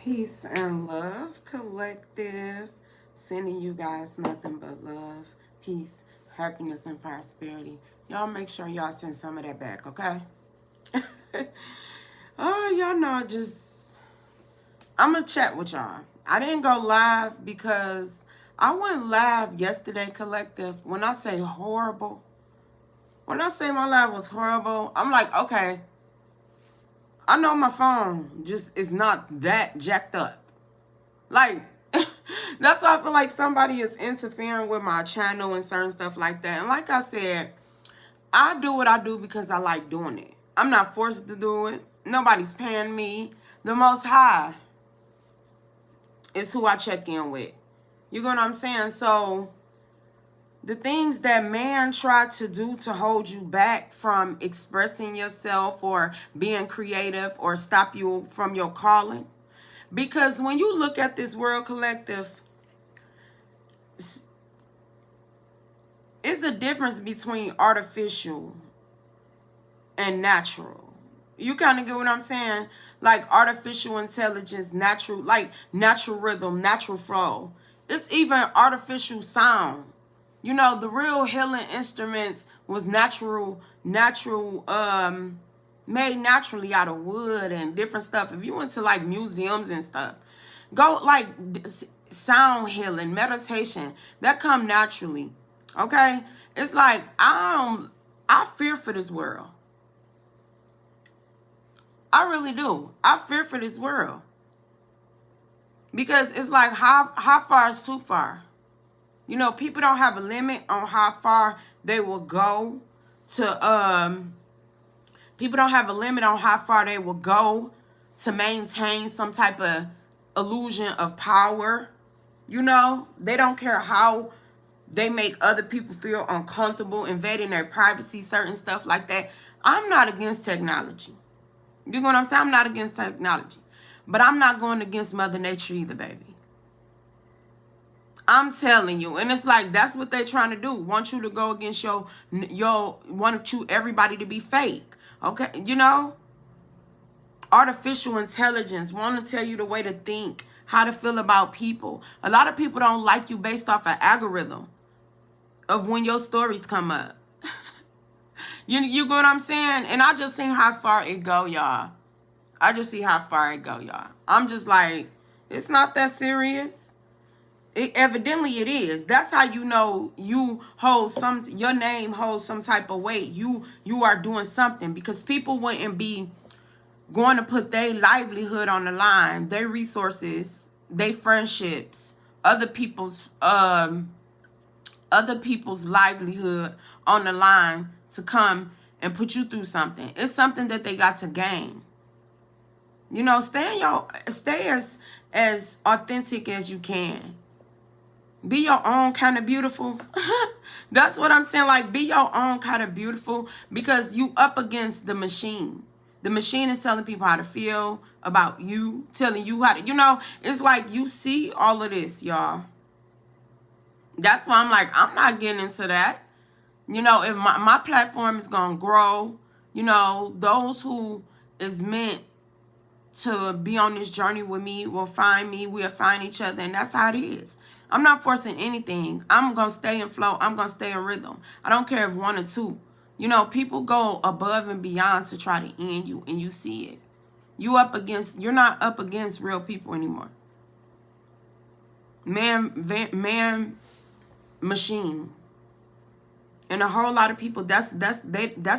Peace and love, collective. Sending you guys nothing but love, peace, happiness, and prosperity. Y'all make sure y'all send some of that back, okay? Oh, y'all know, I'm going to chat with y'all. I didn't go live because I went live yesterday, collective. When I say horrible, when I say my live was horrible, I'm like, okay, I know my phone just is not that jacked up. Like, that's why I feel like somebody is interfering with my channel and certain stuff like that. And like I said, I do what I do because I like doing it. I'm not forced to do it. Nobody's paying me. The Most High is who I check in with. You get what I'm saying? So the things that man tried to do to hold you back from expressing yourself or being creative or stop you from your calling. Because when you look at this world, collective, it's a difference between artificial and natural. You kind of get what I'm saying? Like artificial intelligence, natural rhythm, natural flow. It's even artificial sound. You know, the real healing instruments was made naturally out of wood and different stuff. If you went to like museums and stuff, go like sound healing, meditation, that come naturally. Okay? It's like I fear for this world. I really do. I fear for this world. Because it's like how far is too far? You know, people don't have a limit on how far they will go to people don't have a limit on how far they will go to maintain some type of illusion of power. You know, they don't care how they make other people feel uncomfortable, invading their privacy, certain stuff like that. I'm not against technology. You know what I'm saying? I'm not against technology. But I'm not going against Mother Nature either, baby. I'm telling you. And it's like, that's what they're trying to do. Want you to go against want you everybody to be fake. Okay? You know? Artificial intelligence. Want to tell you the way to think, how to feel about people. A lot of people don't like you based off an algorithm of when your stories come up. You get what I'm saying? And I just seen how far it go, y'all. I just see how far it go, y'all. I'm just like, it's not that serious. Evidently it is. That's how you know you hold your name holds some type of weight. You are doing something, because people wouldn't be going to put their livelihood on the line, their resources, their friendships, other people's livelihood on the line to come and put you through something. It's something that they got to gain. You know, stay as authentic as you can. Be your own kind of beautiful. That's what I'm saying. Like, be your own kind of beautiful, because you up against the machine. The machine is telling people how to feel about you, telling you how to, you know, it's like you see all of this, y'all. That's why I'm like, I'm not getting into that. You know, if my platform is going to grow, you know, those who is meant to be on this journey with me will find me. We'll find each other. And that's how it is. I'm not forcing anything. I'm going to stay in flow. I'm going to stay in rhythm. I don't care if one or two. You know, people go above and beyond to try to end you, and you see it. You're not up against real people anymore. Man, machine. And a whole lot of people, that's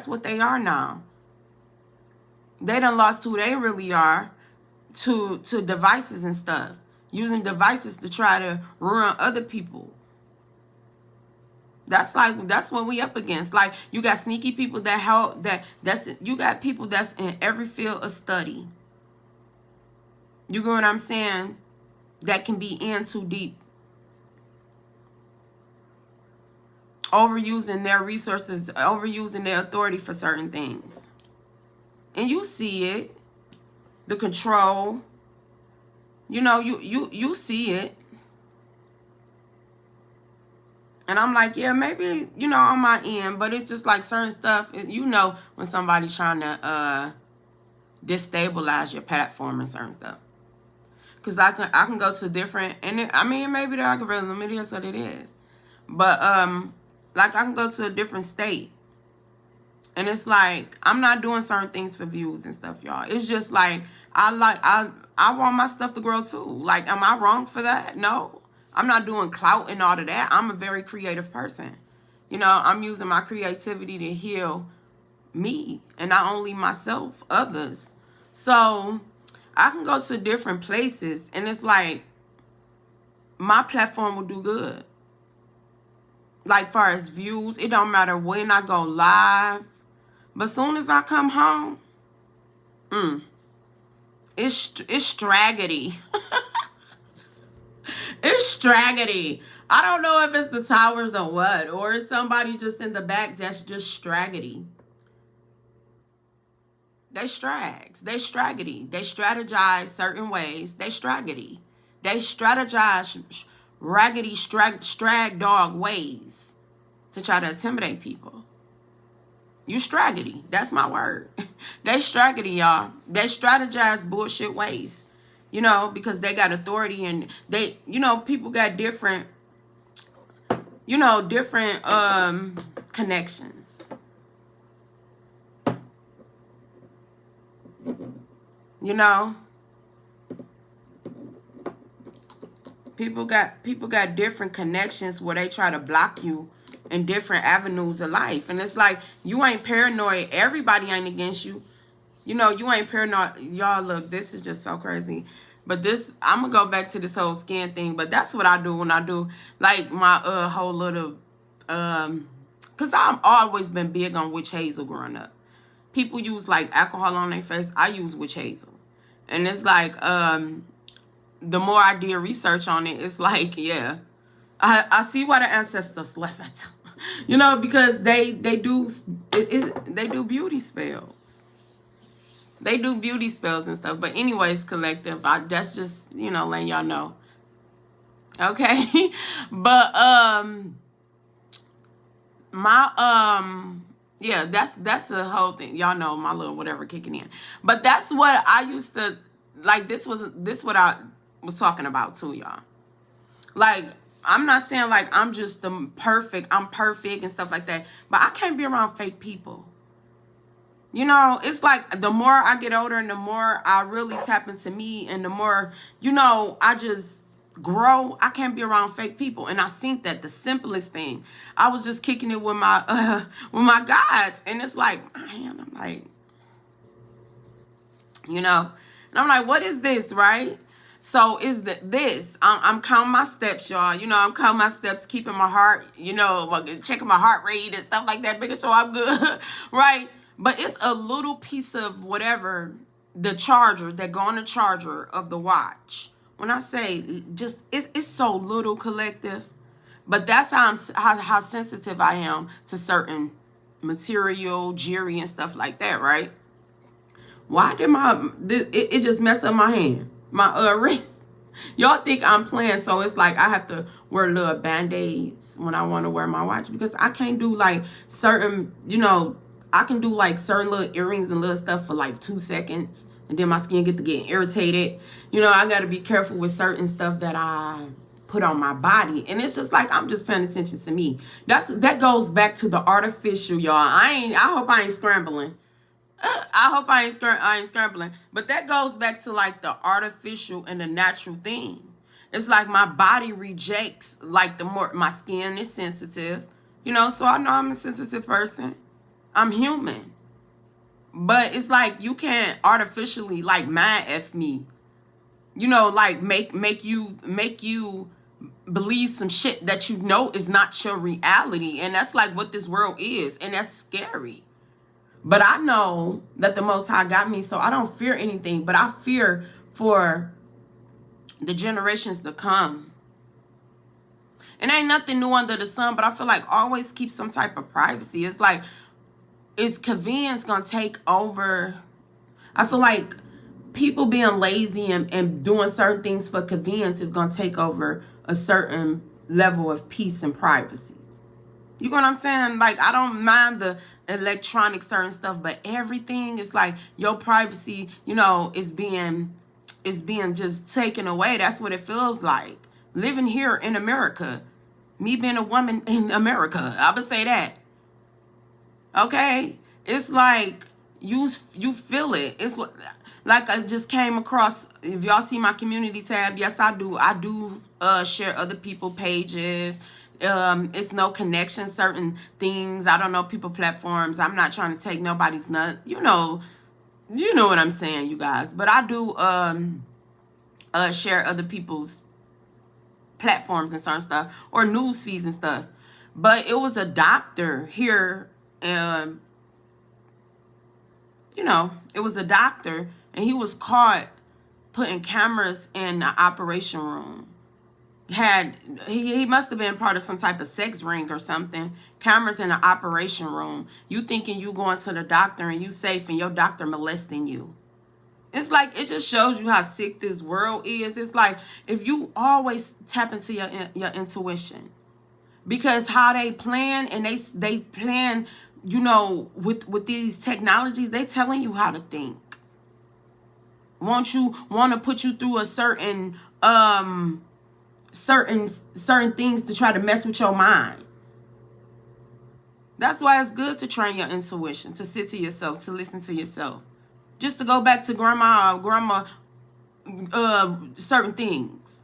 what they are now. They done lost who they really are to devices and stuff. Using devices to try to ruin other people. That's what we up against. Like, you got sneaky people that help, you got people that's in every field of study. You get what I'm saying? That can be in too deep. Overusing their resources, overusing their authority for certain things. And you see it. The control. You know, you see it. And I'm like, yeah, maybe, you know, on my end, but it's just like certain stuff, you know, when somebody's trying to destabilize your platform and certain stuff. Because I can go to different, and I mean, maybe the algorithm, it is what it is. But, like, I can go to a different state. And it's like, I'm not doing certain things for views and stuff, y'all. It's just like, I want my stuff to grow too. Like, am I wrong for that? No. I'm not doing clout and all of that. I'm a very creative person. You know, I'm using my creativity to heal me, and not only myself, others. So I can go to different places, and it's like, my platform will do good. Like, far as views, it don't matter when I go live. But soon as I come home, it's straggedy. It's straggedy. I don't know if it's the towers or what, or is somebody just in the back that's just straggedy. They strags. They straggedy. They strategize certain ways. They straggedy. They strategize raggedy strag dog ways to try to intimidate people. You straggedy. That's my word. They straggedy, y'all. They strategize bullshit ways. You know, because they got authority, and they, you know, people got different, you know, different connections. You know, people got different connections where they try to block you in different avenues of life. And it's like, you ain't paranoid. Everybody ain't against you. You know, you ain't paranoid. Y'all, look, this is just so crazy. But this, I'm going to go back to this whole skin thing. But that's what I do when I do, like, my whole little, because I've always been big on witch hazel growing up. People use, like, alcohol on their face. I use witch hazel. And it's like, the more I did research on it, it's like, yeah, I see why the ancestors left it. You know, because they do beauty spells. They do beauty spells and stuff. But anyways, collective, that's just, you know, letting y'all know. Okay? But yeah, that's the whole thing. Y'all know my little whatever kicking in. But that's what I used to, like, this what I was talking about too, y'all. Like, I'm not saying like I'm just I'm perfect and stuff like that, but I can't be around fake people. You know, it's like the more I get older and the more I really tap into me, and the more, you know, I just grow, I can't be around fake people. And I think that the simplest thing, I was just kicking it with my guys, and it's like, man, I'm like, you know, and I'm like, what is this, right? So is this, I'm counting my steps, y'all. You know, I'm counting my steps, keeping my heart, you know, checking my heart rate and stuff like that, making sure I'm good, right? But it's a little piece of whatever, the charger, that go on the charger of the watch. When I say just, it's so little, collective. But that's how sensitive I am to certain material, jewelry and stuff like that, right? Why did it just mess up my hand, my wrist? Y'all think I'm playing, so it's like I have to wear little band-aids when I want to wear my watch, because I can't do like certain, you know, I can do like certain little earrings and little stuff for like 2 seconds, and then my skin get irritated. You know, I got to be careful with certain stuff that I put on my body, and it's just like I'm just paying attention to me. That goes back to the artificial, y'all. I hope I ain't scrambling. I hope I ain't scrambling. But that goes back to like the artificial and the natural thing. It's like my body rejects, like, the more my skin is sensitive, you know, so I know I'm a sensitive person. I'm human. But it's like you can't artificially like mind F me. You know, like make you believe some shit that you know is not your reality. And that's like what this world is. And that's scary. But I know that the Most High got me, so I don't fear anything. But I fear for the generations to come. And ain't nothing new under the sun, but I feel like always keep some type of privacy. It's like, is convenience going to take over? I feel like people being lazy and doing certain things for convenience is going to take over a certain level of peace and privacy. You know what I'm saying? Like, I don't mind the electronic certain stuff, but everything is like your privacy, you know, is being is being just taken away. That's what it feels like. Living here in America. Me being a woman in America. I would say that. Okay? It's like you feel it. It's like I just came across, if y'all see my community tab, yes, I do. I do share other people pages. It's no connection, certain things. I don't know people platforms. I'm not trying to take nobody's nut. You know what I'm saying, you guys. But I do share other people's platforms and certain stuff, or news feeds and stuff. But it was a doctor here, it was a doctor, and he was caught putting cameras in the operation room. He must have been part of some type of sex ring or something. Cameras in the operation room. You thinking you going to the doctor and you safe, and your doctor molesting you. It's like, it just shows you how sick this world is. It's like, if you always tap into your intuition, because how they plan, and they plan, with these technologies, they telling you how to think. Want to put you through a certain things to try to mess with your mind. That's why it's good to train your intuition, to sit to yourself, to listen to yourself. Just to go back to grandma, certain things.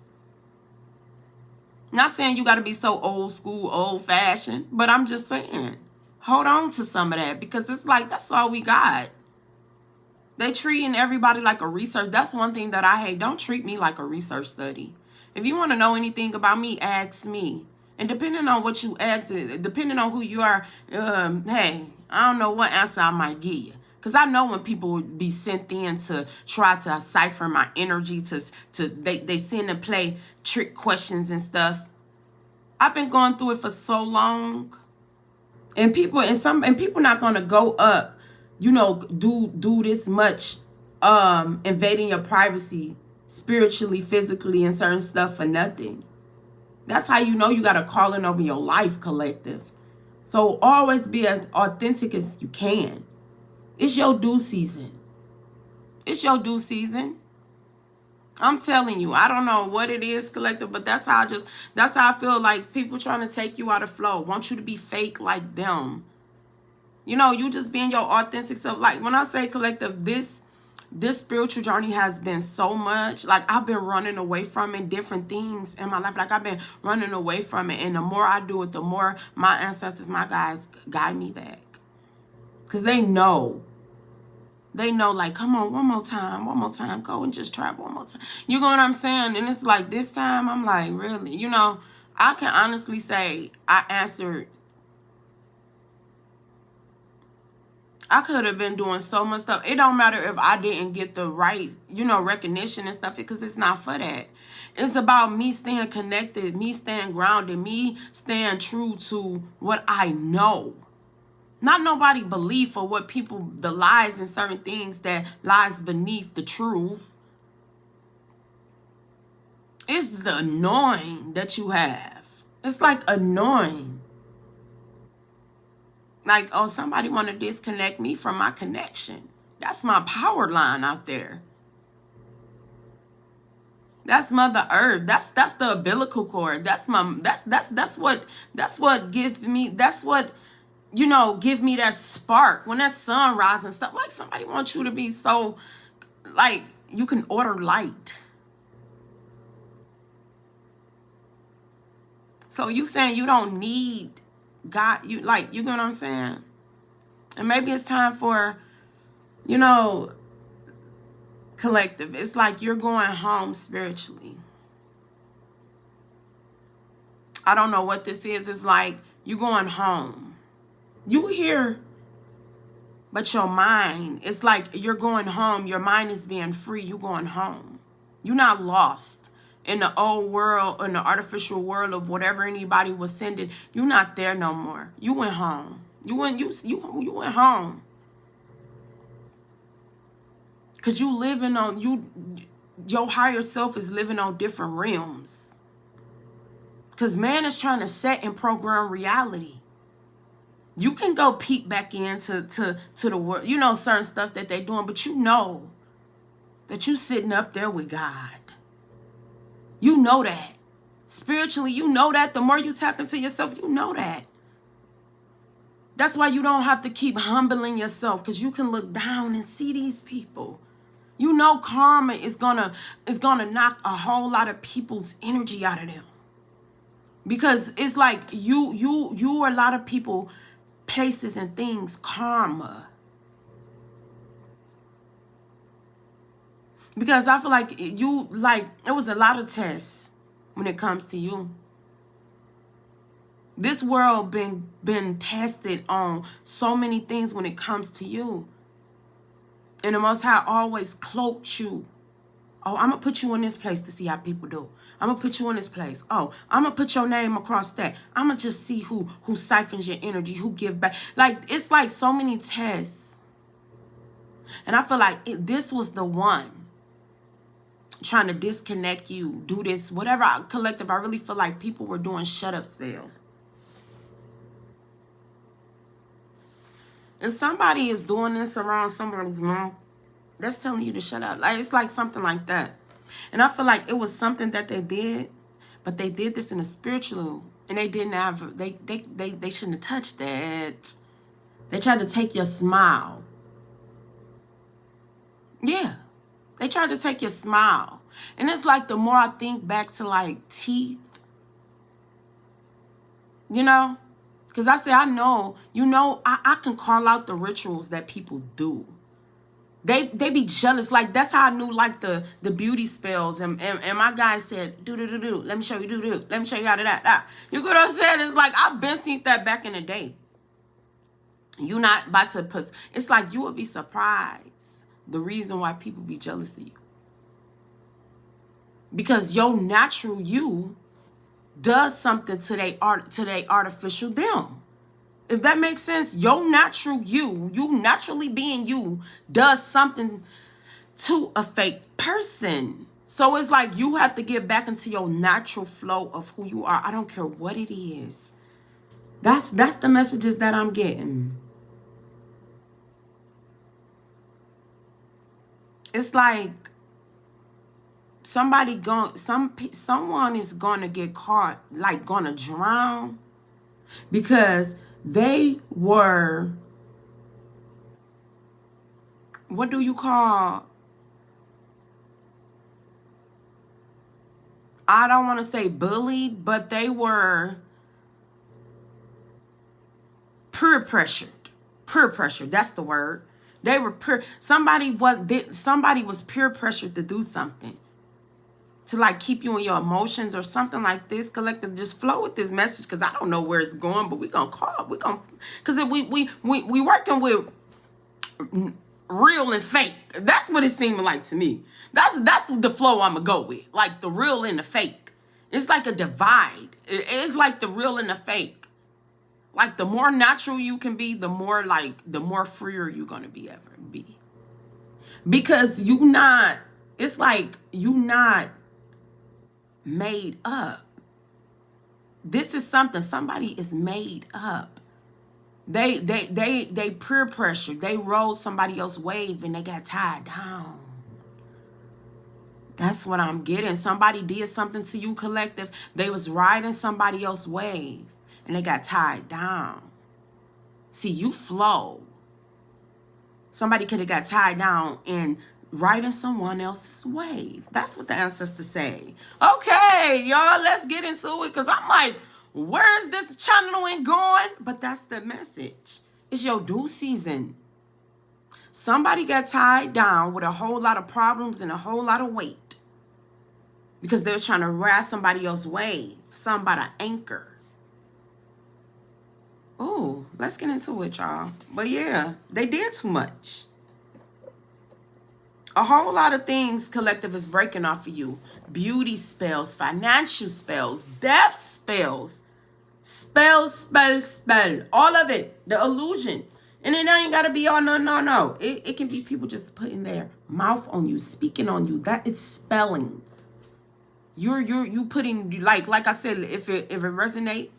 Not saying you got to be so old school, old fashioned, but I'm just saying, hold on to some of that, because it's like, that's all we got. They treating everybody like a research. That's one thing that I hate. Don't treat me like a research study. If you want to know anything about me, ask me. And depending on what you ask, depending on who you are, hey, I don't know what answer I might give you. Because I know when people would be sent in to try to cipher my energy, they send to play trick questions and stuff. I've been going through it for so long. And people not gonna go up, do this much invading your privacy spiritually, physically, and certain stuff for nothing. That's how you know you got a calling over your life, collective. So always be as authentic as you can. It's your due season. It's your due season. I'm telling you, I don't know what it is, collective, but that's how I feel like people trying to take you out of flow, want you to be fake like them. You just being your authentic self. Like, when I say, collective, this spiritual journey has been so much. Like, I've been running away from it, different things in my life. Like, I've been running away from it. And the more I do it, the more my ancestors, my guys, guide me back. Because they know. They know, like, come on, one more time. Go and just try one more time. You know what I'm saying? And it's like, this time, I'm like, really? I can honestly say I answered. I could have been doing so much stuff. It don't matter if I didn't get the right, recognition and stuff, because it's not for that. It's about me staying connected, me staying grounded, me staying true to what I know. Not nobody belief, or what people, the lies and certain things that lies beneath the truth. It's the annoying that you have. It's like annoying. Like, oh, somebody want to disconnect me from my connection. That's my power line out there. That's Mother Earth. That's the umbilical cord. That's what gives me, give me that spark when that sun rises and stuff. Like, somebody wants you to be so, like, you can order light. So you saying you don't need God, you know what I'm saying? And maybe it's time for, collective. It's like you're going home spiritually. I don't know what this is. It's like you're going home. You here, but your mind, it's like you're going home. Your mind is being free. You're going home. You're not lost in the old world, in the artificial world of whatever anybody was sending. You're not there no more. You went home. You went home. Because you living on, your higher self is living on different realms. Because man is trying to set and program reality. You can go peek back into the world, certain stuff that they're doing, but that you sitting up there with God. You know that. Spiritually, you know that. The more you tap into yourself, you know that. That's why you don't have to keep humbling yourself, because you can look down and see these people. You know karma is gonna knock a whole lot of people's energy out of them. Because it's like you are a lot of people, places and things, karma. Because I feel like it was a lot of tests when it comes to you. This world been tested on so many things when it comes to you. And the Most High always cloaked you. Oh, I'm going to put you in this place to see how people do. I'm going to put you in this place. Oh, I'm going to put your name across that. I'm going to just see who siphons your energy, who give back. Like, it's like so many tests. And I feel like this was the one trying to disconnect you, do this, whatever collective. I really feel like people were doing shut up spells. If somebody is doing this around somebody's mom, that's telling you to shut up. Like, it's like something like that. And I feel like it was something that they did, but they did this in a spiritual, and they didn't have, they shouldn't have touched that. They tried to take your smile. Yeah. They tried to take your smile. And it's like the more I think back to like teeth, you know, because I say, I know, you know, I can call out the rituals that people do. They be jealous. Like, that's how I knew, like, the beauty spells. And my guy said, do. Let me show you, do. Let me show you how to that. You get what I'm saying? It's like, I've been seen that back in the day. You not about to put, it's like you would be surprised the reason why people be jealous of you. Because your natural you does something to they artificial them. If that makes sense, your natural you naturally being you, does something to a fake person. So it's like you have to get back into your natural flow of who you are. I don't care what it is. That's the messages that I'm getting. It's like someone is going to get caught, like going to drown, because they were, what do you call, I don't want to say bullied, but they were peer pressured. Peer pressure, that's the word. They were somebody was peer pressured to do something, to like keep you in your emotions or something like this. Collective, just flow with this message, because I don't know where it's going, but we're gonna call, because we working with real and fake. That's what it seemed like to me. That's the flow I'm gonna go with, like the real and the fake. It's like a divide. It's like the real and the fake. Like, the more natural you can be, the more freer you're gonna be ever be. Because it's like you not made up. This is somebody is made up. They peer pressure. They rode somebody else's wave and they got tied down. That's what I'm getting. Somebody did something to you, collective. They was riding somebody else's wave and they got tied down. See, you flow. Somebody could have got tied down and riding someone else's wave. That's what the ancestors say. Okay, y'all, let's get into it, because I'm like, where's this channeling going? But that's the message. It's your due season. Somebody got tied down with a whole lot of problems and a whole lot of weight, because they're trying to ride somebody else's wave, somebody anchor. Oh, let's get into it, y'all. But yeah, they did too much. A whole lot of things, collective, is breaking off of you. Beauty spells, financial spells, death spells, spell. All of it. The illusion. And it ain't got to be all no. It can be people just putting their mouth on you, speaking on you. That is spelling. You putting, like I said, if it resonate,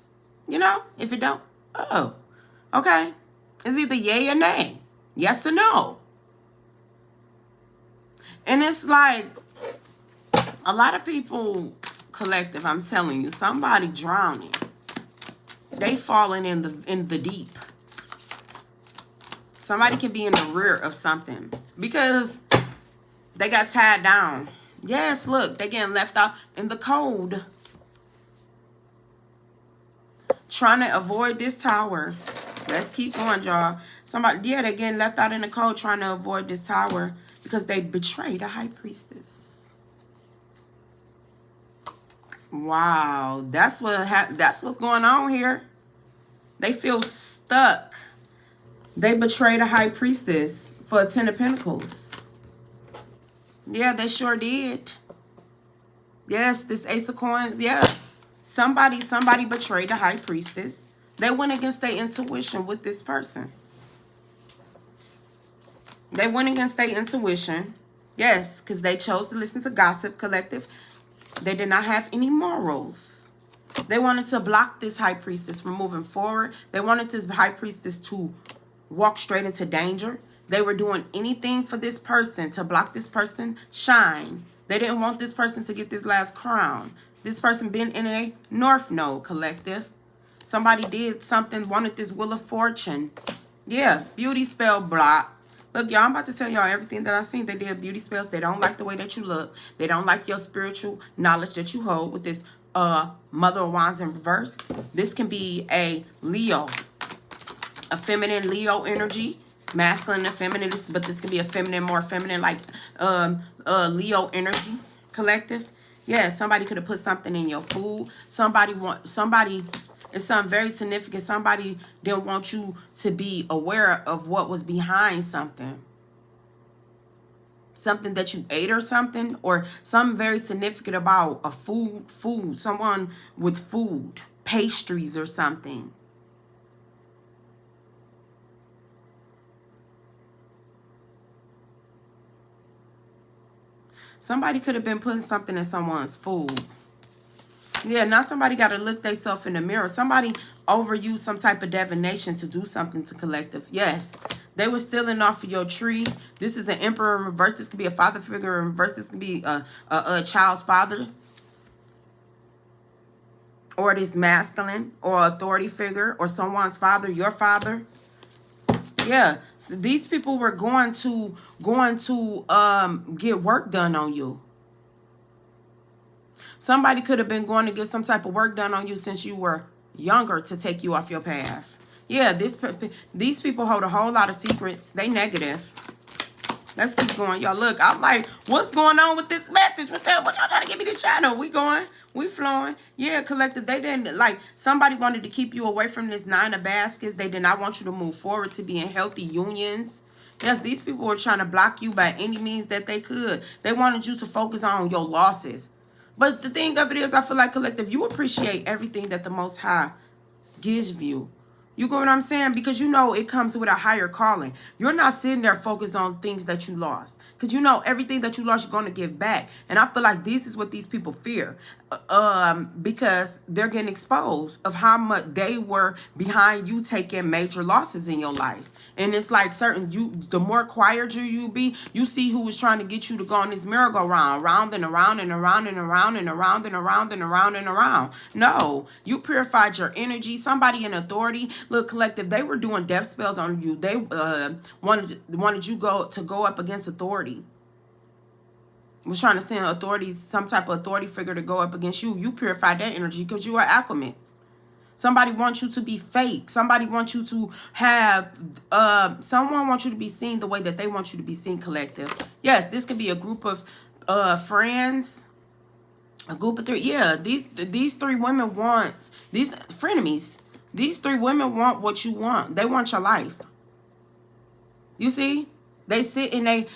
you know, if it don't, oh, okay. It's either yay or nay. Yes or no. And it's like a lot of people, collective, I'm telling you, somebody drowning. They falling in the deep. Somebody can be in the rear of something because they got tied down. Yes, look, they getting left out in the cold. Trying to avoid this tower. Let's keep going, y'all. Somebody, yeah, they're getting left out in the cold trying to avoid this tower because they betrayed a high priestess. Wow, that's what's going on here. They feel stuck. They betrayed a high priestess for a 10 of Pentacles. Yeah, they sure did. Yes, this Ace of Coins. Yeah, somebody betrayed a high priestess. They went against their intuition with this person. They went against their intuition. Yes, because they chose to listen to gossip, collective. They did not have any morals. They wanted to block this high priestess from moving forward. They wanted this high priestess to walk straight into danger. They were doing anything for this person to block this person shine. They didn't want this person to get this last crown. This person been in a North Node, collective. Somebody did something, wanted this Wheel of Fortune. Yeah, beauty spell block. Look, y'all, I'm about to tell y'all everything that I've seen. They did beauty spells. They don't like the way that you look. They don't like your spiritual knowledge that you hold with this Mother of Wands in reverse. This can be a Leo, a feminine Leo energy, masculine and feminine, but this can be a feminine, more feminine, like Leo energy, collective. Yeah, somebody could have put something in your food. Somebody, it's something very significant. Somebody didn't want you to be aware of what was behind something. Something that you ate or something, or something very significant about a food, someone with food, pastries or something. Somebody could have been putting something in someone's food. Yeah, now somebody got to look themselves in the mirror. Somebody overused some type of divination to do something to collective. Yes, they were stealing off of your tree. This is an Emperor in reverse. This could be a father figure in reverse. This could be a child's father. Or this masculine or authority figure or someone's father, your father. Yeah, so these people were going to get work done on you. Somebody could have been going to get some type of work done on you since you were younger to take you off your path. Yeah, these people hold a whole lot of secrets. They negative. Let's keep going, y'all. Look, I'm like, what's going on with this message? What y'all trying to give me the channel? We going, we flowing. Yeah, collective. They didn't, like, somebody wanted to keep you away from this 9 of baskets. They did not want you to move forward to be in healthy unions. Yes, these people were trying to block you by any means that they could. They wanted you to focus on your losses. But the thing of it is, I feel like, collective, you appreciate everything that the Most High gives you. You get what I'm saying? Because you know it comes with a higher calling. You're not sitting there focused on things that you lost. Because you know everything that you lost, you're going to give back. And I feel like this is what these people fear. Because they're getting exposed of how much they were behind you taking major losses in your life. And it's like the more quieter you be, you see who was trying to get you to go on this merry-go-round, round and around and around and around and around and around and around and around. No, you purified your energy. Somebody in authority, look, collective, they were doing death spells on you. They wanted you to go up against authority. Was trying to send authorities, some type of authority figure to go up against you. You purified that energy because you are acclimates. Somebody wants you to be fake. Somebody wants you to have, someone wants you to be seen the way that they want you to be seen, collective. Yes, this could be a group of friends, a group of 3. Yeah, these 3 women want, these frenemies, these 3 women want what you want. They want your life. You see? They sit and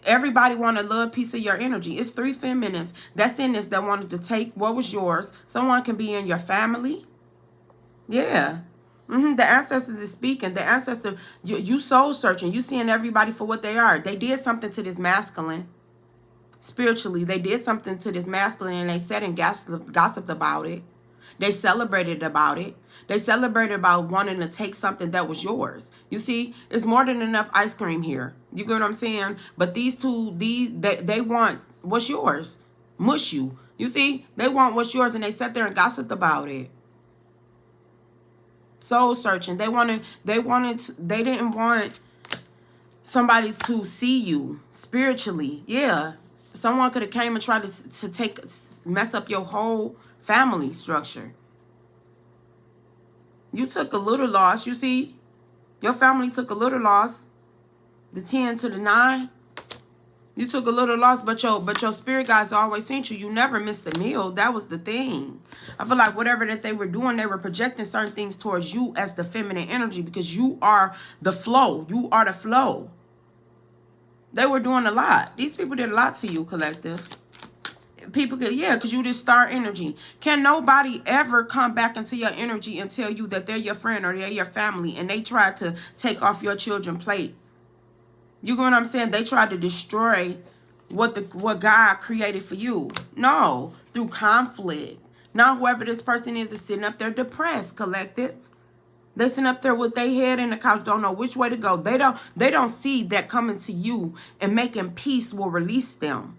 everybody want a little piece of your energy. It's 3 feminists that's in this that wanted to take what was yours. Someone can be in your family. Yeah. The ancestors is speaking. The ancestor, you soul searching. You seeing everybody for what they are. They did something to this masculine. Spiritually, they did something to this masculine and they said and gossiped about it. They celebrated about it. They celebrated about wanting to take something that was yours. You see, it's more than enough ice cream here. You get what I'm saying? But these two, they want what's yours. Mush you. You see, they want what's yours, and they sat there and gossiped about it. Soul searching. They didn't want somebody to see you spiritually. Yeah. Someone could have came and tried to mess up your whole family structure. You took a little loss. You see, your family took a little loss. The 10 to the 9. You took a little loss, but your spirit guides always seen you. You never missed a meal. That was the thing. I feel like whatever that they were doing, they were projecting certain things towards you as the feminine energy, because you are the flow. You are the flow. They were doing a lot. These people did a lot to you, collective. People could, yeah, because you just star energy. Can nobody ever come back into your energy and tell you that they're your friend or they're your family and they tried to take off your children's plate? You get what I'm saying? They tried to destroy what God created for you. No, through conflict. Now whoever this person is sitting up there depressed, collective. They're sitting up there with their head in the couch, don't know which way to go. They don't see that coming to you and making peace will release them.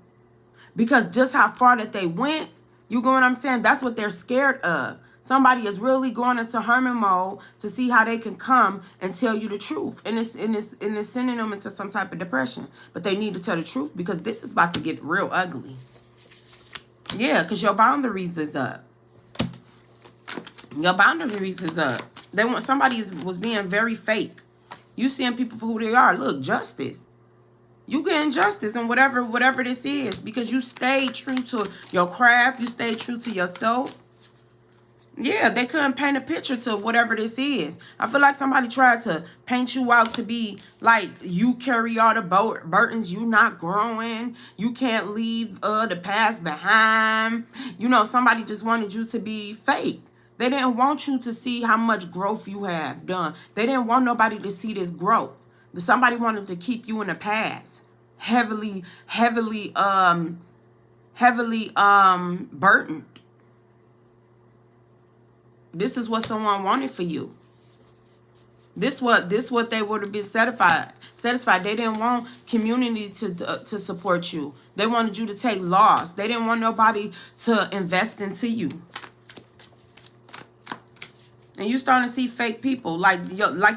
Because just how far that they went, you get what I'm saying? That's what they're scared of. Somebody is really going into hermit mode to see how they can come and tell you the truth. And it's sending them into some type of depression. But they need to tell the truth, because this is about to get real ugly. Yeah, because your boundaries is up. Your boundaries is up. Somebody was being very fake. You seeing people for who they are. Look, justice. You getting justice and whatever this is, because you stayed true to your craft. You stayed true to yourself. Yeah, they couldn't paint a picture to whatever this is. I feel like somebody tried to paint you out to be like you carry all the burdens, you not growing, you can't leave the past behind. You know, somebody just wanted you to be fake. They didn't want you to see how much growth you have done. They didn't want nobody to see this growth. Somebody wanted to keep you in the past, heavily burdened. This is what someone wanted for you. This what they would have been satisfied. They didn't want community to support you. They wanted you to take loss. They didn't want nobody to invest into you. And you starting to see fake people like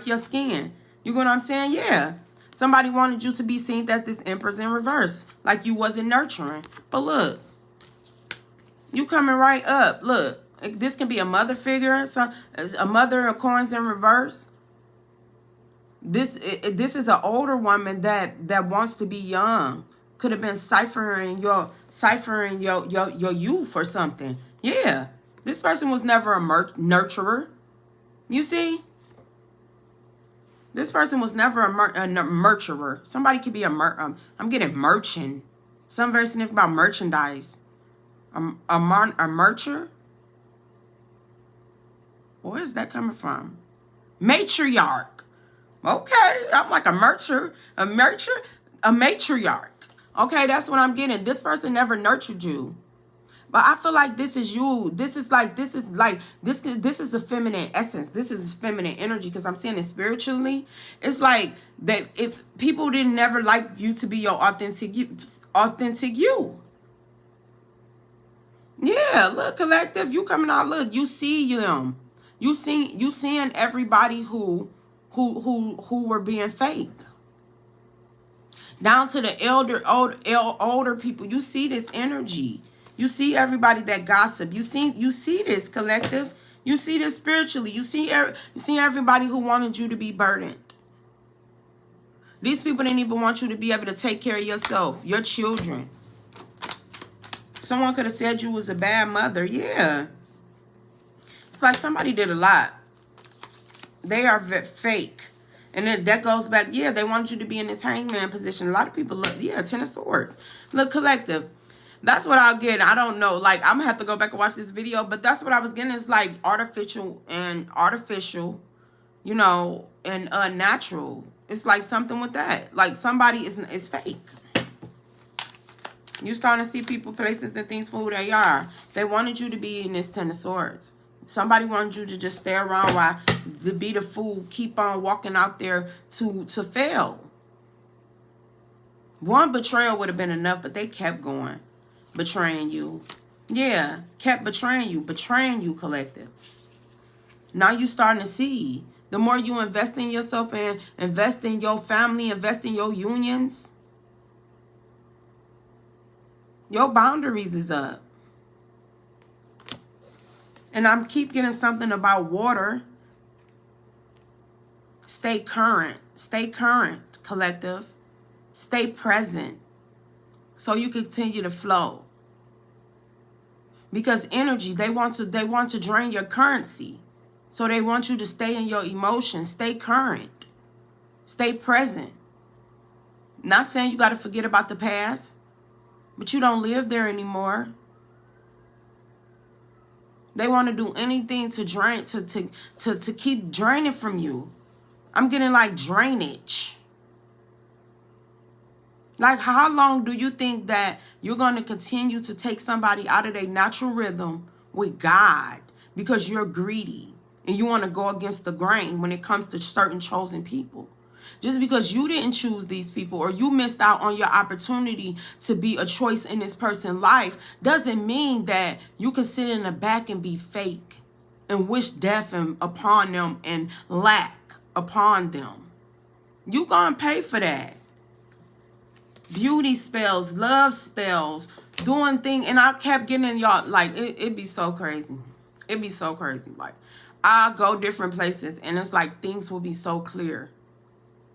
your skin. You know what I'm saying? Yeah. Somebody wanted you to be seen as this Empress in reverse, like you wasn't nurturing. But look, you coming right up. Look. This can be a mother figure, a mother of coins in reverse. This is an older woman that wants to be young. Could have been ciphering your youth or something. Yeah, this person was never a nurturer. You see, this person was never a nurturer. Somebody could be I'm getting merchant. Some very significant about merchandise. A mercher. Where is that coming from? Matriarch. Okay, I'm like a matriarch. Okay, that's what I'm getting. This person never nurtured you. But I feel like this is you. This is a feminine essence. This is feminine energy, because I'm seeing it spiritually. It's like that if people didn't never like you to be your authentic you. Yeah, look, collective, you coming out. Look, you see them. You seeing everybody who were being fake. Down to the older people. You see this energy. You see everybody that gossip. You see this, collective. You see this spiritually. You see everybody who wanted you to be burdened. These people didn't even want you to be able to take care of yourself, your children. Someone could have said you was a bad mother. Yeah. It's like somebody did a lot. They are fake. And then that goes back, yeah, they wanted you to be in this hangman position. A lot of people look, yeah, 10 of swords. Look, collective. That's what I'll get. I don't know. Like, I'm going to have to go back and watch this video. But that's what I was getting. It's like artificial, you know, and natural. It's like something with that. Like somebody is fake. You starting to see people, places, and things for who they are. They wanted you to be in this 10 of swords. Somebody wanted you to just stay around while to be the fool, keep on walking out there to fail. One betrayal would have been enough, but they kept going, betraying you. Yeah, kept betraying you, collective. Now you starting to see, the more you invest in yourself and invest in your family, invest in your unions, your boundaries is up. And I'm keep getting something about water. Stay current, collective. Stay present so you continue to flow. Because energy, they want to drain your currency. So they want you to stay in your emotions, stay current, stay present. Not saying you got to forget about the past, but you don't live there anymore. They want to do anything to drain, to keep draining from you. I'm getting like drainage. Like, how long do you think that you're going to continue to take somebody out of their natural rhythm with God because you're greedy and you want to go against the grain when it comes to certain chosen people? Just because you didn't choose these people or you missed out on your opportunity to be a choice in this person's life doesn't mean that you can sit in the back and be fake and wish death upon them and lack upon them. You gonna pay for that. Beauty spells, love spells, doing things. And I kept getting y'all, like, it'd be so crazy. It'd be so crazy. Like, I'll go different places and it's like things will be so clear.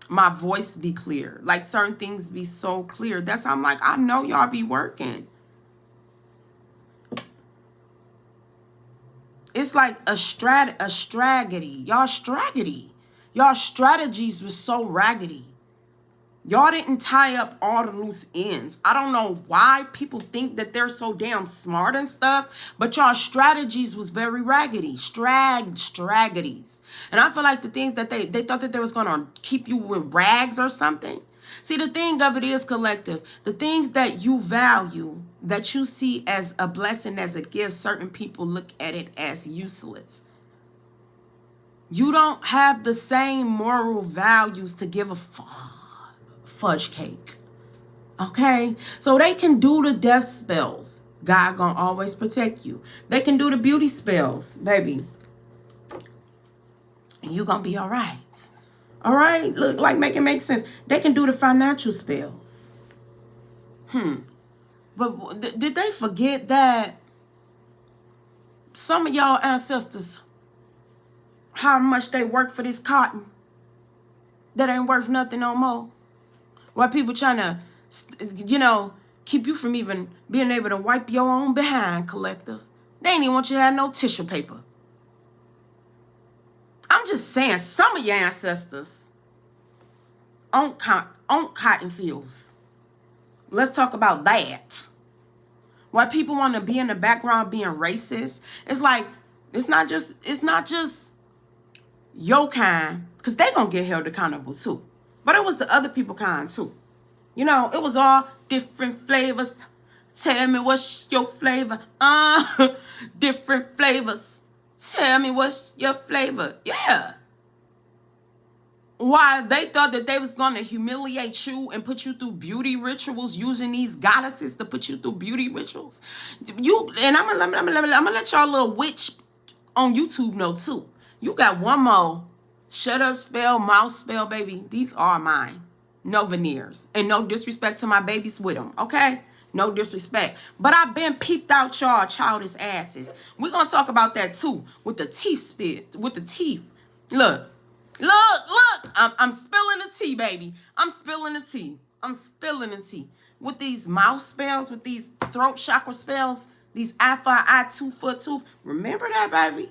My voice be clear. Like, certain things be so clear. That's how I'm like, I know y'all be working. It's like a strategy. Y'all strategy. Y'all strategies was so raggedy. Y'all didn't tie up all the loose ends. I don't know why people think that they're so damn smart and stuff, but y'all strategies was very raggedy. Strategies. And I feel like the things that they thought that they was going to keep you with rags or something. See, the thing of it is, collective, the things that you value, that you see as a blessing, as a gift, certain people look at it as useless. You don't have the same moral values to give a fudge cake. Okay? So they can do the death spells. God gonna always protect you. They can do the beauty spells, baby. You gonna be all right. All right? Look, like, make it make sense. They can do the financial spells. But did they forget that some of y'all ancestors, how much they work for this cotton that ain't worth nothing no more? Why people trying to, keep you from even being able to wipe your own behind, collective. They ain't even want you to have no tissue paper. I'm just saying, some of your ancestors own cotton fields. Let's talk about that. Why people want to be in the background being racist? It's like, it's not just your kind, because they gonna get held accountable too. But it was the other people kind too. It was all different flavors. Tell me what's your flavor. Different flavors. Tell me what's your flavor. Yeah. Why they thought that they was going to humiliate you and put you through beauty rituals, using these goddesses to put you through beauty rituals. And I'm gonna let y'all little witch on YouTube know too. You got one more shut up spell, mouth spell, baby. These are mine. No veneers. And no disrespect to my babies with them, okay? No disrespect. But I've been peeped out y'all childish asses. We're going to talk about that too. With the teeth spit. With the teeth. Look. I'm spilling the tea, baby. I'm spilling the tea. With these mouth spells, with these throat chakra spells, these eye for eye, tooth for tooth. Remember that, baby?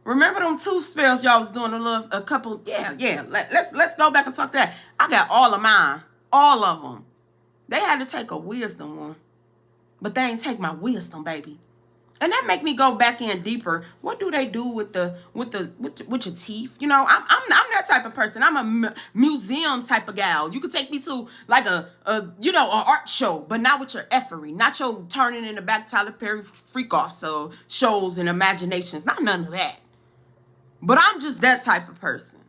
Remember them tooth spells y'all was doing a couple? Yeah. Let's go back and talk that. I got all of mine. All of them. They had to take a wisdom one. But they ain't take my wisdom, baby. And that make me go back in deeper. What do they do with with your teeth? You know, I'm that type of person. I'm a museum type of gal. You could take me to like a you know, an art show, but not with your effery, not your turning in the back Tyler Perry freak off so shows and imaginations. Not none of that. But I'm just that type of person.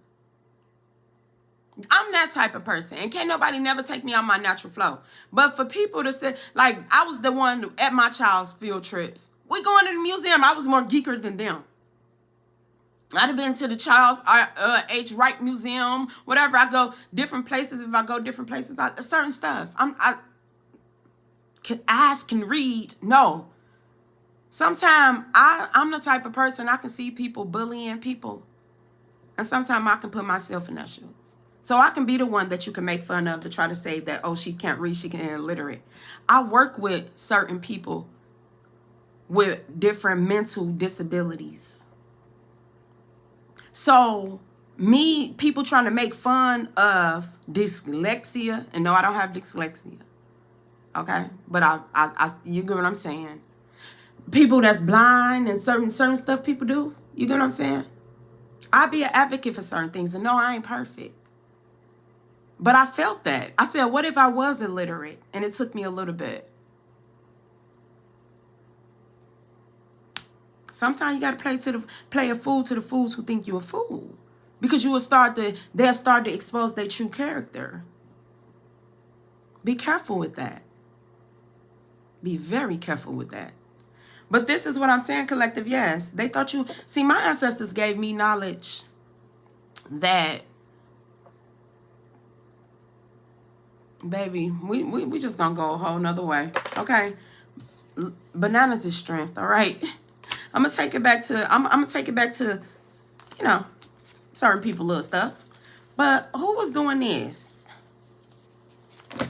I'm that type of person. And can't nobody never take me on my natural flow. But for people to say, like, I was the one at my child's field trips. We going to the museum. I was more geeker than them. I'd have been to the Charles H. Wright Museum, whatever. I go different places. If I go different places, certain stuff. I can ask, can read. No. Sometimes I'm the type of person, I can see people bullying people. And sometimes I can put myself in their shoes. So I can be the one that you can make fun of to try to say that, oh, she can't read, she can illiterate. I work with certain people with different mental disabilities. So people trying to make fun of dyslexia, and no, I don't have dyslexia. Okay? But you get what I'm saying? People that's blind and certain stuff people do, you get what I'm saying? I be an advocate for certain things, and no, I ain't perfect. But I felt that. I said, what if I was illiterate? And it took me a little bit. Sometimes you got to play a fool to the fools who think you're a fool. Because they'll start to expose their true character. Be careful with that. Be very careful with that. But this is what I'm saying, collective. Yes, they thought you... See, my ancestors gave me knowledge that... Baby, we just gonna go a whole nother way. Okay? Bananas is strength, all right? I'm gonna take it back to... I'm gonna take it back to, you know, certain people, little stuff. But who was doing this?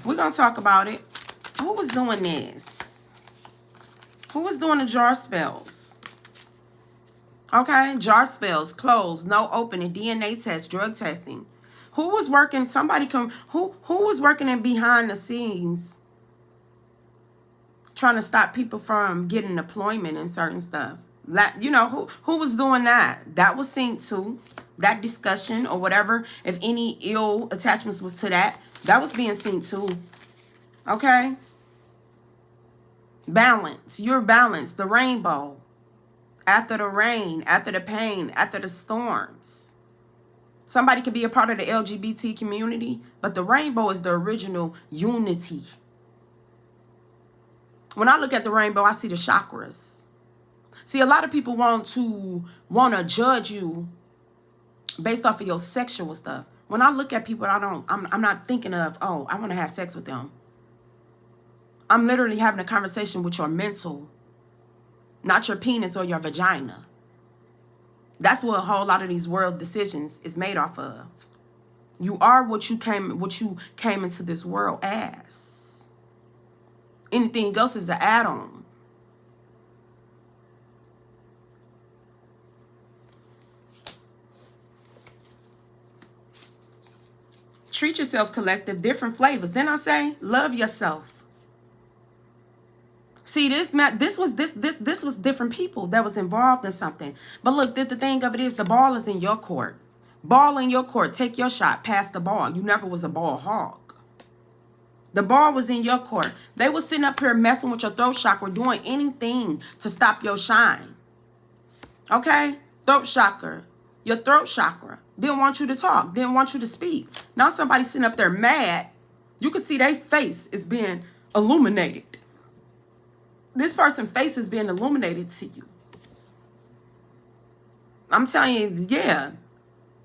We're gonna talk about it. Who was doing this? Who was doing the jar spells? Okay, jar spells, closed, no opening, DNA test, drug testing. Who was working? Who was working in behind the scenes trying to stop people from getting employment and certain stuff? You know, who was doing that? That was synced to that discussion or whatever. If any ill attachments was to that was being synced to. Okay? Balance. You're balanced. The rainbow. After the rain, after the pain, after the storms. Somebody could be a part of the LGBT community, but the rainbow is the original unity. When I look at the rainbow, I see the chakras. See, a lot of people want to judge you based off of your sexual stuff. When I look at people, I'm not thinking of, oh, I want to have sex with them. I'm literally having a conversation with your mental, not your penis or your vagina. That's what a whole lot of these world decisions is made off of. You are what you came into this world as. Anything else is an add-on. Treat yourself, collective, different flavors. Then I say, love yourself. See, this was different people that was involved in something. But look, the thing of it is, the ball is in your court. Ball in your court. Take your shot. Pass the ball. You never was a ball hog. The ball was in your court. They was sitting up here messing with your throat chakra, doing anything to stop your shine. Okay? Throat chakra. Your throat chakra. Didn't want you to talk. Didn't want you to speak. Now somebody sitting up there mad. You can see their face is being illuminated. This person's face is being illuminated to you. I'm telling you, yeah.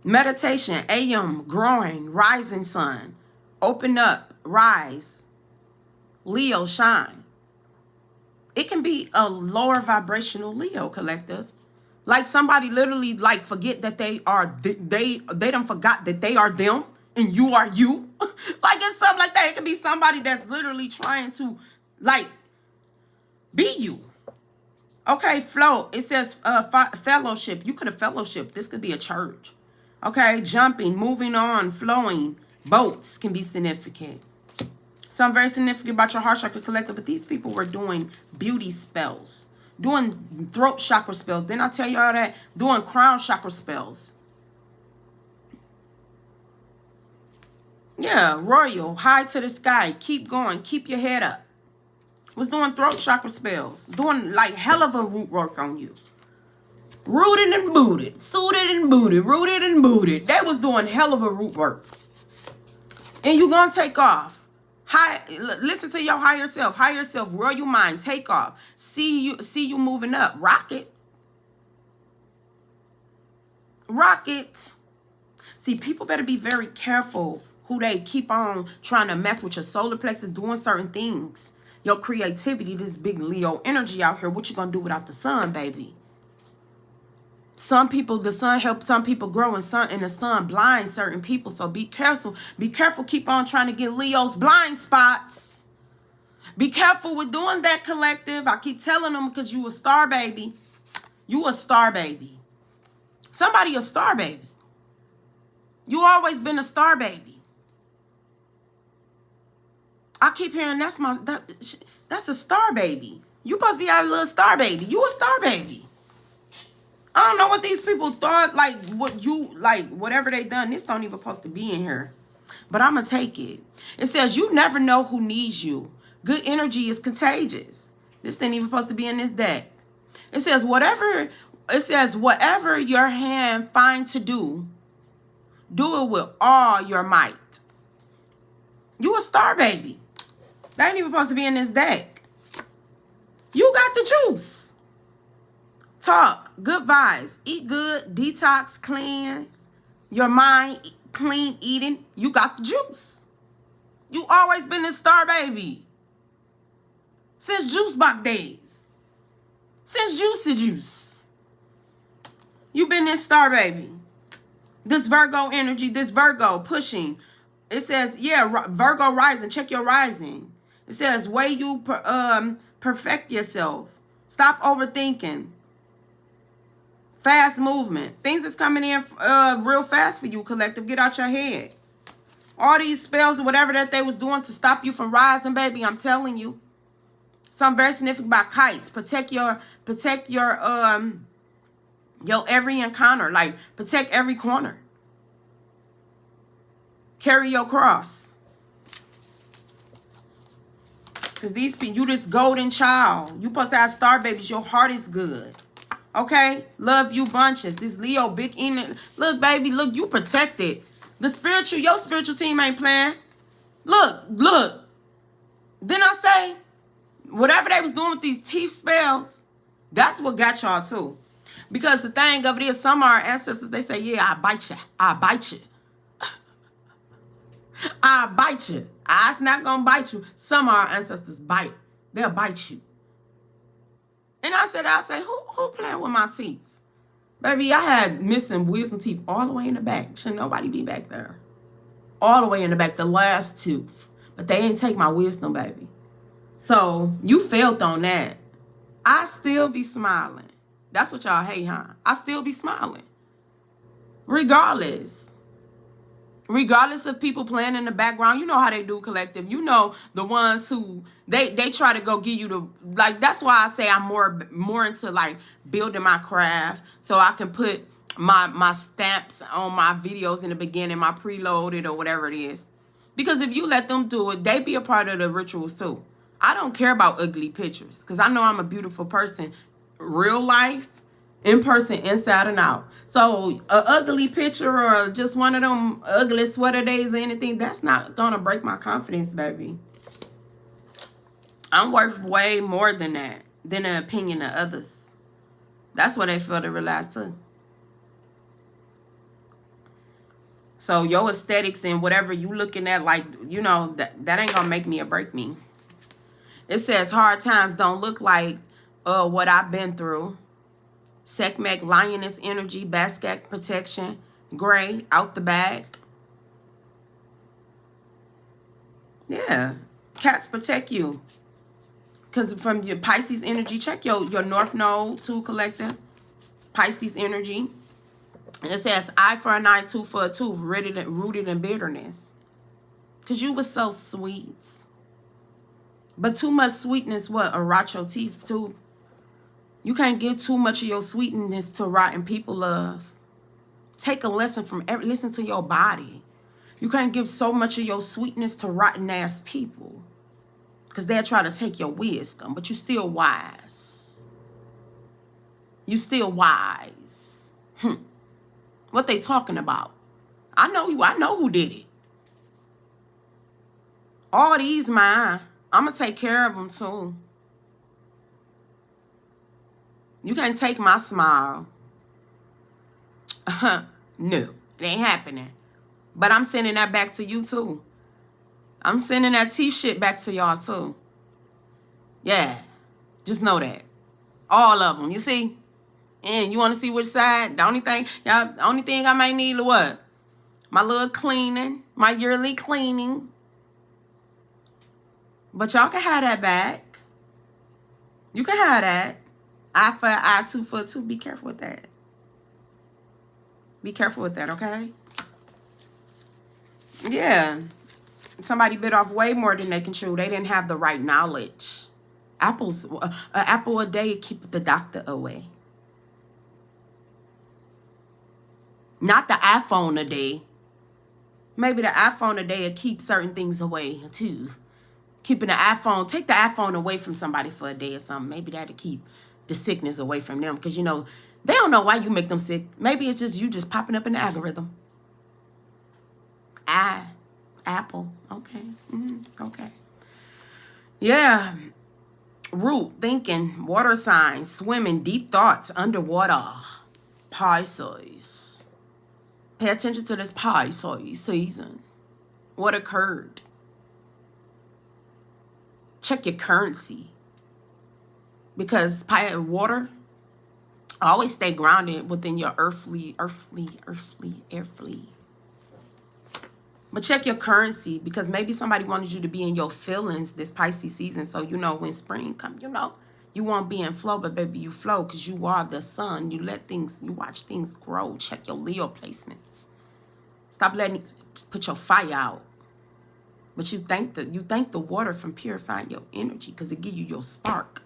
Meditation, AM, growing, rising sun. Open up, rise. Leo, shine. It can be a lower vibrational Leo, collective. Like somebody literally like forget that they done forgot that they are them and you are you. Like it's something like that. It could be somebody that's literally trying to like be you. Okay, flow. It says fellowship. You could have fellowship. This could be a church. Okay, jumping, moving on, flowing. Boats can be significant. Something very significant about your heart chakra collective, but these people were doing beauty spells. doing throat chakra spells. Didn't I tell you all that? Doing crown chakra spells. Yeah, royal, high to the sky. Keep going. Keep your head up. Was doing throat chakra spells. Doing like hell of a root work on you. Rooted and booted. Suited and booted. Rooted and booted. They was doing hell of a root work. And you gonna take off. Listen to your higher self. Higher self, royal mind, take off. See you moving up. Rocket. Rocket. See, people better be very careful who they keep on trying to mess with your solar plexus, doing certain things. Your creativity, this big Leo energy out here. What you gonna do without the sun, baby? Some people, the sun helps some people grow, and the sun blinds certain people. So be careful. Be careful. Keep on trying to get Leo's blind spots. Be careful with doing that, collective. I keep telling them, because you a star baby. You a star baby. Somebody a star baby. You always been a star baby. I keep hearing that's a star baby. You supposed to be our little star baby. You a star baby. I don't know what these people thought, like whatever they done, this don't even supposed to be in here. But I'm going to take it. It says, you never know who needs you. Good energy is contagious. This ain't even supposed to be in this deck. It says, whatever your hand finds to do, do it with all your might. You a star baby. That ain't even supposed to be in this deck. You got the juice. Talk, good vibes, eat good, detox, cleanse, your mind, clean eating. You got the juice. You always been this star baby. Since juice box days. Since juicy juice. You been this star baby. This Virgo energy, this Virgo pushing. It says, yeah, Virgo rising, check your rising. It says, way you perfect yourself. Stop overthinking. Fast movement. Things is coming in real fast for you, collective. Get out your head. All these spells or whatever that they was doing to stop you from rising, baby, I'm telling you. Something very significant about kites. Protect your every encounter. Like, protect every corner. Carry your cross. Because these people, you this golden child. You supposed to have star babies. Your heart is good. Okay? Love you bunches. This Leo big in. Look, baby, look, you protected. Your spiritual team ain't playing. Look. Didn't I say? Whatever they was doing with these teeth spells, that's what got y'all too. Because the thing of it is, some of our ancestors, they say, yeah, I bite you. I bite you. I bite you. I's not gonna bite you. Some of our ancestors bite. They'll bite you. And I say, who playing with my teeth? Baby, I had missing wisdom teeth all the way in the back. Should nobody be back there? All the way in the back, the last tooth. But they ain't take my wisdom, baby. So, you failed on that. I still be smiling. That's what y'all hate, huh? I still be smiling. Regardless of people playing in the background, you know how they do, collective. You know the ones who they try to go give you the, like, that's why I say I'm more into like building my craft so I can put my stamps on my videos in the beginning, my preloaded or whatever it is. Because if you let them do it, they be a part of the rituals too. I don't care about ugly pictures because I know I'm a beautiful person, real life. In person, inside and out. So, an ugly picture or just one of them ugly sweater days or anything, that's not going to break my confidence, baby. I'm worth way more than that, than the opinion of others. That's what they feel to realize, too. So, your aesthetics and whatever you looking at, like, you know, that ain't going to make me or break me. It says, hard times don't look like what I've been through. Sekhmet, lioness energy, basket protection, gray, out the bag. Yeah. Cats protect you. Because from your Pisces energy, check your North Node, too, collective. Pisces energy. It says, eye for an eye, tooth for a tooth, rooted in bitterness. Because you were so sweet. But too much sweetness, what? Rot your teeth, too. You can't give too much of your sweetness to rotten people, love. Take a lesson from listen to your body. You can't give so much of your sweetness to rotten ass people, because they'll try to take your wisdom, but you still wise. You still wise. What they talking about? I know you. I know who did it. All these mine. I'm gonna take care of them too. You can't take my smile. No, it ain't happening. But I'm sending that back to you too. I'm sending that teeth shit back to y'all too. Yeah, just know that. All of them, you see? And you want to see which side? The only thing I might need is what? My little cleaning, my yearly cleaning. But y'all can have that back. You can have that. Eye for an eye, tooth for a tooth. Be careful with that. Be careful with that, okay? Yeah. Somebody bit off way more than they can chew. They didn't have the right knowledge. An apple a day keep the doctor away. Not the iPhone a day. Maybe the iPhone a day will keep certain things away too. Keeping the iPhone, take the iPhone away from somebody for a day or something. Maybe that'll keep the sickness away from them. Because, you know, they don't know why you make them sick. Maybe it's just you just popping up in the algorithm. Apple. Okay. Okay. Yeah. Root, thinking, water signs, swimming, deep thoughts, underwater. Pisces. Pay attention to this Pisces season. What occurred? Check your currency. Because water, always stay grounded within your earthly. But check your currency, because maybe somebody wanted you to be in your feelings this Pisces season. So, you know, when spring comes, you know, you won't be in flow, but baby, you flow because you are the sun. You watch things grow. Check your Leo placements. Stop letting it put your fire out. But you thank the water from purifying your energy, because it give you your spark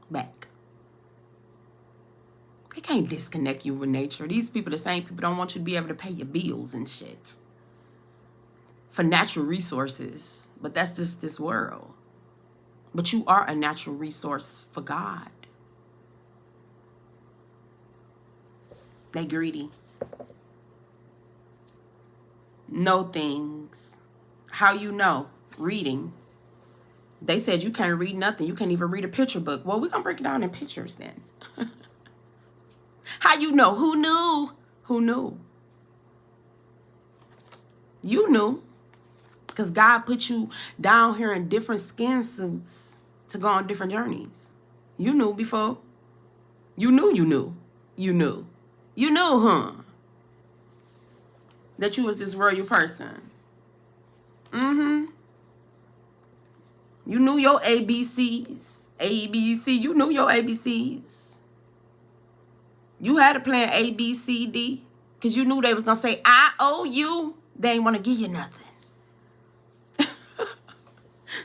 back. They can't disconnect you with nature. These people, the same people, don't want you to be able to pay your bills and shit for natural resources. But that's just this world. But you are a natural resource for God. They greedy. Know things. How you know? Reading. They said you can't read nothing. You can't even read a picture book. Well, we're going to break it down in pictures then. How you know? Who knew? Who knew? You knew. Because God put you down here in different skin suits to go on different journeys. You knew before. You knew. You knew, huh? That you was this royal person. You knew your ABCs. ABC. You knew your ABCs. You had a plan A, B, C, D. Because you knew they was going to say, I owe you. They ain't want to give you nothing.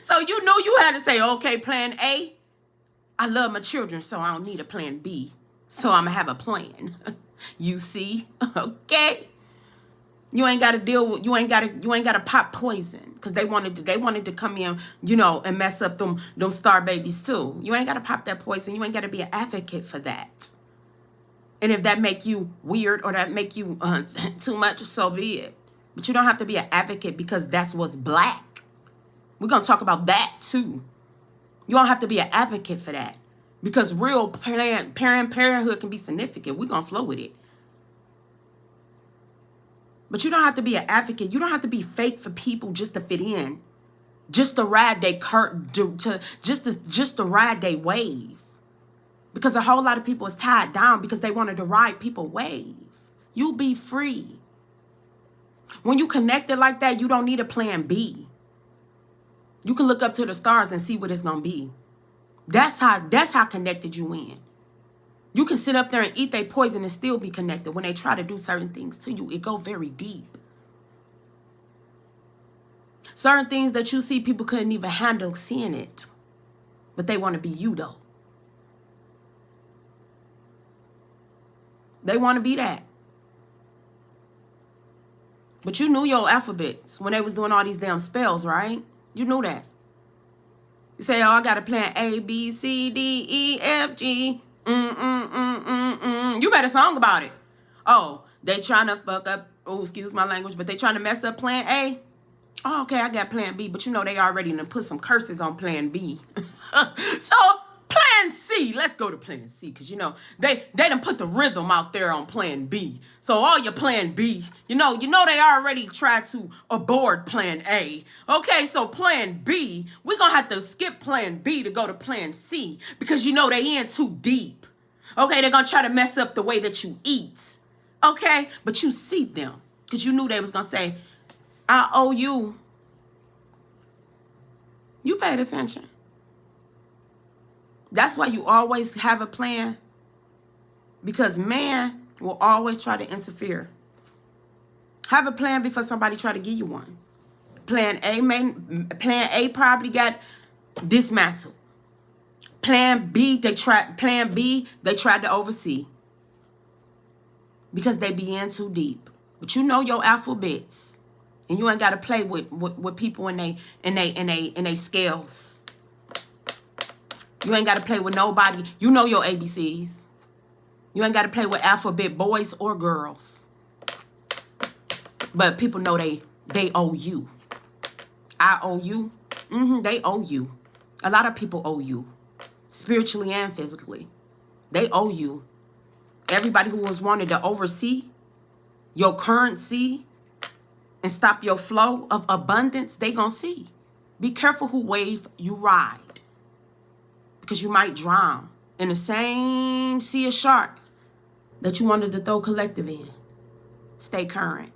So you knew you had to say, okay, plan A. I love my children, so I don't need a plan B. So I'm going to have a plan. You see? Okay. You ain't got to deal with, you ain't got to pop poison, because they wanted to come in, you know, and mess up them star babies too. You ain't got to pop that poison. You ain't got to be an advocate for that. And if that make you weird or that make you too much, so be it. But you don't have to be an advocate because that's what's black. We're going to talk about that too. You don't have to be an advocate for that, because real parenthood can be significant. We're going to flow with it. But you don't have to be an advocate. You don't have to be fake for people just to fit in, just to ride their just to ride their wave. Because a whole lot of people is tied down because they wanted to ride people wave. You be free. When you connected like that, you don't need a plan B. You can look up to the stars and see what it's gonna be. That's how connected you in. You can sit up there and eat their poison and still be connected. When they try to do certain things to you, it go very deep. Certain things that you see, people couldn't even handle seeing it. But they want to be you though. They want to be that. But you knew your alphabets when they was doing all these damn spells, right? You knew that. You say, oh, I got to plan A, B, C, D, E, F, G. You made a song about it. Oh, they trying to fuck up, oh, excuse my language, but they trying to mess up plan A. Oh, okay, I got plan B, but you know they already done put some curses on plan B. So plan C, let's go to plan C, because you know they done put the rhythm out there on plan B. So all your plan B, you know they already tried to abort plan A. Okay, so plan B, we're gonna have to skip plan B to go to plan C, because you know they in too deep. Okay, they're gonna try to mess up the way that you eat. Okay, but you see them, because you knew they was gonna say, I owe you. You paid attention. That's why you always have a plan. Because man will always try to interfere. Have a plan before somebody try to give you one. Plan A probably got dismantled. Plan B, they tried to oversee. Because they be in too deep. But you know your alphabets. And you ain't got to play with people in they scales. You ain't got to play with nobody. You know your ABCs. You ain't got to play with alphabet boys or girls. But people know they owe you. I owe you. They owe you. A lot of people owe you. Spiritually and physically. They owe you. Everybody who was wanted to oversee your currency and stop your flow of abundance, they gonna see. Be careful who wave you ride. Because you might drown in the same sea of sharks that you wanted to throw collective in. Stay current.